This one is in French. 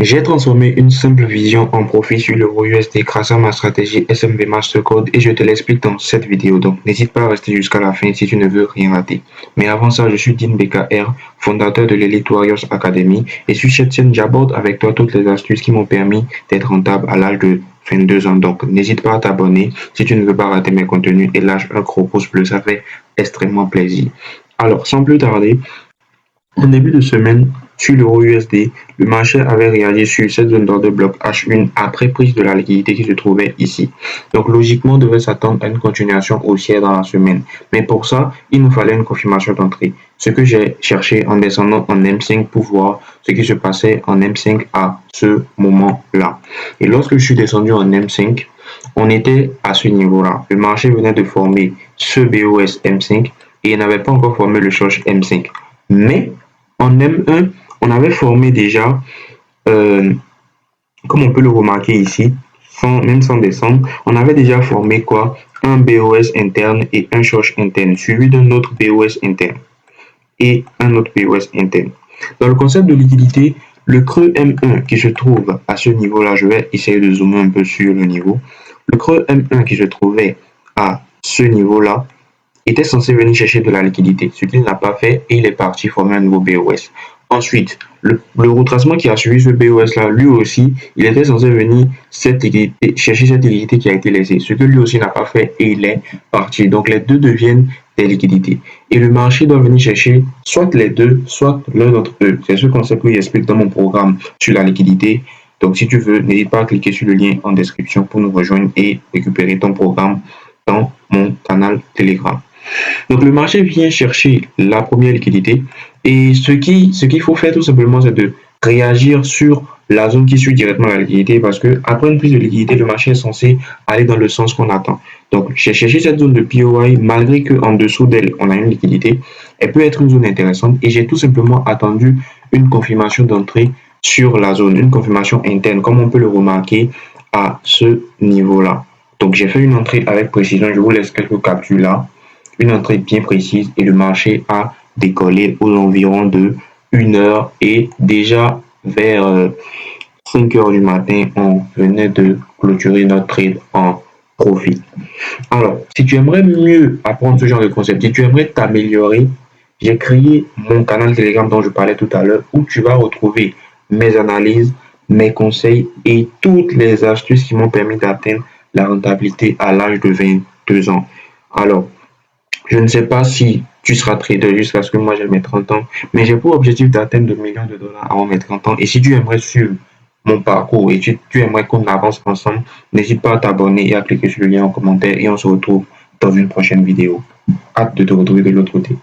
J'ai transformé une simple vision en profit sur l'euro USD grâce à ma stratégie SMB Mastercode et je te l'explique dans cette vidéo. Donc n'hésite pas à rester jusqu'à la fin si tu ne veux rien rater. Mais avant ça, je suis Dean BKR, fondateur de l'Elite Warriors Academy, et sur cette chaîne, j'aborde avec toi toutes les astuces qui m'ont permis d'être rentable à l'âge de 22 ans. Donc n'hésite pas à t'abonner si tu ne veux pas rater mes contenus et lâche un gros pouce bleu, ça fait extrêmement plaisir. Alors sans plus tarder, en début de semaine, sur l'euro USD, le marché avait réagi sur cette zone d'ordre bloc H1 après prise de la liquidité qui se trouvait ici. Donc logiquement, on devait s'attendre à une continuation haussière dans la semaine. Mais pour ça, il nous fallait une confirmation d'entrée. Ce que j'ai cherché en descendant en M5 pour voir ce qui se passait en M5 à ce moment-là. Et lorsque je suis descendu en M5, on était à ce niveau-là. Le marché venait de former ce BOS M5 et il n'avait pas encore formé le short M5. Mais en M1, on avait formé déjà, comme on peut le remarquer ici, même sans descendre, on avait déjà formé quoi? Un BOS interne et un short interne, suivi d'un autre BOS interne et un autre BOS interne. Dans le concept de liquidité, le creux M1 qui se trouve à ce niveau-là, je vais essayer de zoomer un peu sur le niveau. Le creux M1 qui se trouvait à ce niveau-là était censé venir chercher de la liquidité, ce qu'il n'a pas fait et il est parti former un nouveau BOS. Ensuite, le retracement qui a suivi ce BOS là, lui aussi, il était censé venir chercher cette liquidité qui a été laissée, ce que lui aussi n'a pas fait et il est parti. Donc les deux deviennent des liquidités. Et le marché doit venir chercher soit les deux, soit l'un d'entre eux. C'est ce concept que j'explique dans mon programme sur la liquidité. Donc si tu veux, n'hésite pas à cliquer sur le lien en description pour nous rejoindre et récupérer ton programme dans mon canal Telegram. Donc le marché vient chercher la première liquidité et ce qu'il faut faire tout simplement, c'est de réagir sur la zone qui suit directement la liquidité, parce que après une prise de liquidité, le marché est censé aller dans le sens qu'on attend. Donc j'ai cherché cette zone de POI, malgré qu'en dessous d'elle on a une liquidité, elle peut être une zone intéressante et j'ai tout simplement attendu une confirmation d'entrée sur la zone, une confirmation interne, comme on peut le remarquer à ce niveau-là. Donc j'ai fait une entrée avec précision, je vous laisse quelques captures là. Une entrée bien précise et le marché a décollé aux environs de 1 heure et déjà vers 5 heures du matin, on venait de clôturer notre trade en profit. Alors, si tu aimerais mieux apprendre ce genre de concept, si tu aimerais t'améliorer, j'ai créé mon canal Telegram dont je parlais tout à l'heure où tu vas retrouver mes analyses, mes conseils et toutes les astuces qui m'ont permis d'atteindre la rentabilité à l'âge de 22 ans. Alors, je ne sais pas si tu seras trader jusqu'à ce que moi j'ai mes 30 ans, mais j'ai pour objectif d'atteindre 2 millions de dollars avant mes 30 ans. Et si tu aimerais suivre mon parcours et tu aimerais qu'on avance ensemble, n'hésite pas à t'abonner et à cliquer sur le lien en commentaire et on se retrouve dans une prochaine vidéo. Hâte de te retrouver de l'autre côté.